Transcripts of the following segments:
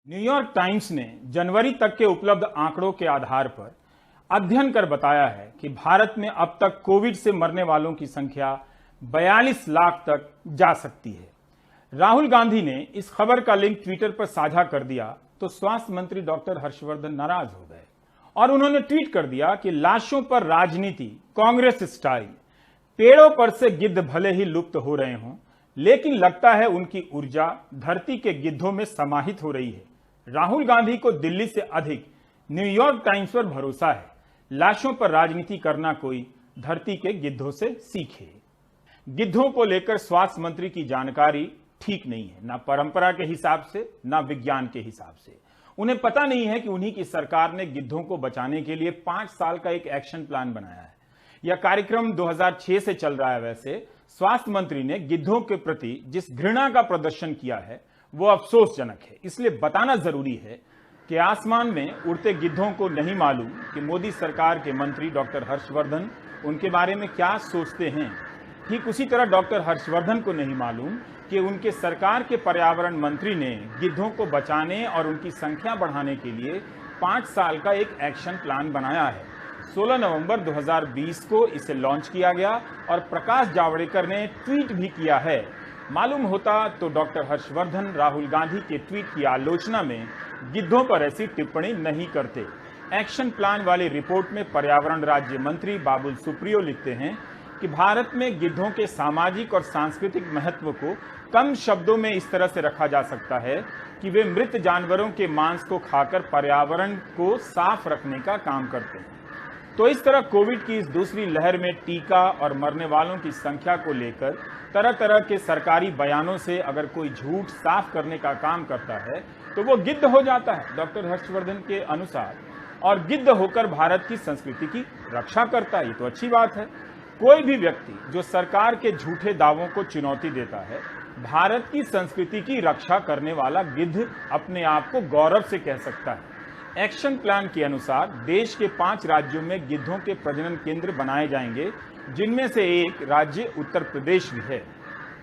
New York times ने जनवरी तक के उपलब्ध आंकड़ों के आधार पर अध्ययन कर बताया है कि भारत में अब तक कोविड से मरने वालों की संख्या 42 लाख तक जा सकती है। राहुल गांधी ने इस खबर का लिंक ट्विटर पर साझा कर दिया तो स्वास्थ्य मंत्री डॉक्टर हर्षवर्धन नाराज हो गए और उन्होंने ट्वीट कर दिया कि लाशों पर राजनीति कांग्रेस स्टाइल। पेड़ों पर से गिद्ध भले ही लुप्त हो रहे हों, लेकिन लगता है उनकी ऊर्जा धरती के गिद्धों में समाहित हो रही है। राहुल गांधी को दिल्ली से अधिक न्यूयॉर्क टाइम्स पर भरोसा है। लाशों पर राजनीति करना कोई धरती के गिद्धों से सीखे। गिद्धों को लेकर स्वास्थ्य मंत्री की जानकारी ठीक नहीं है, ना परंपरा के हिसाब से ना विज्ञान के हिसाब से। उन्हें पता नहीं है कि उन्हीं की सरकार ने गिद्धों को बचाने के लिए 5 साल का एक एक्शन प्लान बनाया है। यह कार्यक्रम 2006 से चल रहा है। वैसे स्वास्थ्य मंत्री ने गिद्धों के प्रति जिस घृणा का प्रदर्शन किया है वो अफसोसजनक है। इसलिए बताना जरूरी है कि आसमान में उड़ते गिद्धों को नहीं मालूम कि मोदी सरकार के मंत्री डॉक्टर हर्षवर्धन उनके बारे में क्या सोचते हैं। ठीक उसी तरह डॉक्टर हर्षवर्धन को नहीं मालूम कि उनके सरकार के पर्यावरण मंत्री ने गिद्धों को बचाने और उनकी संख्या बढ़ाने के लिए 5 साल का एक एक्शन प्लान बनाया है। 16 नवंबर 2020 को इसे लॉन्च किया गया और प्रकाश जावड़ेकर ने ट्वीट भी किया है। मालूम होता तो डॉक्टर हर्षवर्धन राहुल गांधी के ट्वीट की आलोचना में गिद्धों पर ऐसी टिप्पणी नहीं करते। एक्शन प्लान वाली रिपोर्ट में पर्यावरण राज्य मंत्री बाबुल सुप्रियो लिखते हैं कि भारत में गिद्धों के सामाजिक और सांस्कृतिक महत्व को कम शब्दों में इस तरह से रखा जा सकता है कि वे मृत जानवरों के मांस को खाकर पर्यावरण को साफ रखने का काम करते हैं। तो इस तरह कोविड की इस दूसरी लहर में टीका और मरने वालों की संख्या को लेकर तरह तरह के सरकारी बयानों से अगर कोई झूठ साफ करने का काम करता है तो वो गिद्ध हो जाता है डॉक्टर हर्षवर्धन के अनुसार, और गिद्ध होकर भारत की संस्कृति की रक्षा करता है। ये तो अच्छी बात है। कोई भी व्यक्ति जो सरकार के झूठे दावों को चुनौती देता है, भारत की संस्कृति की रक्षा करने वाला गिद्ध अपने आप को गौरव से कह सकता है। एक्शन प्लान के अनुसार देश के 5 राज्यों में गिद्धों के प्रजनन केंद्र बनाए जाएंगे, जिनमें से एक राज्य उत्तर प्रदेश भी है।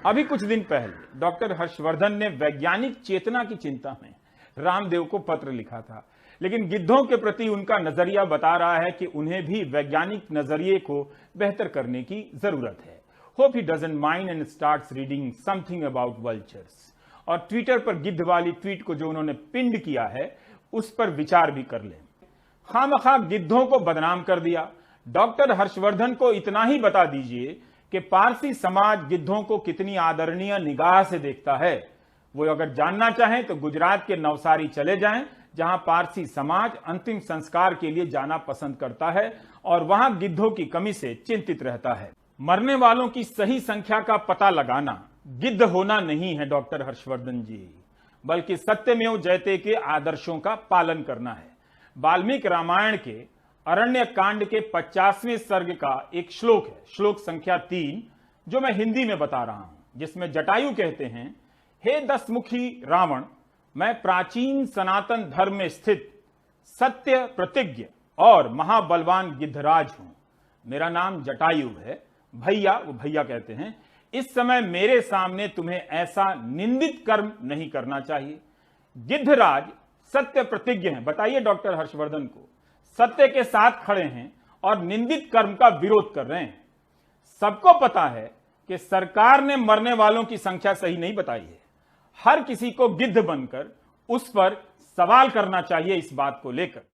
अभी कुछ दिन पहले डॉक्टर हर्षवर्धन ने वैज्ञानिक चेतना की चिंता में रामदेव को पत्र लिखा था, लेकिन गिद्धों के प्रति उनका नजरिया बता रहा है कि उन्हें भी वैज्ञानिक नजरिए को बेहतर करने की जरूरत है। Hope he doesn't mind and starts reading something about vultures. और ट्विटर पर गिद्ध वाली ट्वीट को जो उन्होंने पिंड किया है उस पर विचार भी कर लें। खामखा गिद्धों को बदनाम कर दिया। डॉक्टर हर्षवर्धन को इतना ही बता दीजिए कि पारसी समाज गिद्धों को कितनी आदरणीय निगाह से देखता है। वो अगर जानना चाहें तो गुजरात के नवसारी चले जाएं, जहां पारसी समाज अंतिम संस्कार के लिए जाना पसंद करता है और वहां गिद्धों की कमी से चिंतित रहता है। मरने वालों की सही संख्या का पता लगाना गिद्ध होना नहीं है डॉक्टर हर्षवर्धन जी, बल्कि सत्यमेव जयते के आदर्शों का पालन करना है। वाल्मीकि रामायण के अरण्य कांड के 50वें सर्ग का एक श्लोक है, श्लोक संख्या 3, जो मैं हिंदी में बता रहा हूं, जिसमें जटायु कहते हैं, हे 10 मुखी रावण, मैं प्राचीन सनातन धर्म में स्थित सत्य प्रतिज्ञ और महाबलवान गिद्धराज हूं। मेरा नाम जटायु है। भैया, वो भैया कहते हैं, इस समय मेरे सामने तुम्हें ऐसा निंदित कर्म नहीं करना चाहिए। गिद्धराज सत्य प्रतिज्ञ हैं। बताइए डॉक्टर हर्षवर्धन को, सत्य के साथ खड़े हैं और निंदित कर्म का विरोध कर रहे हैं। सबको पता है कि सरकार ने मरने वालों की संख्या सही नहीं बताई है। हर किसी को गिद्ध बनकर उस पर सवाल करना चाहिए इस बात को लेकर।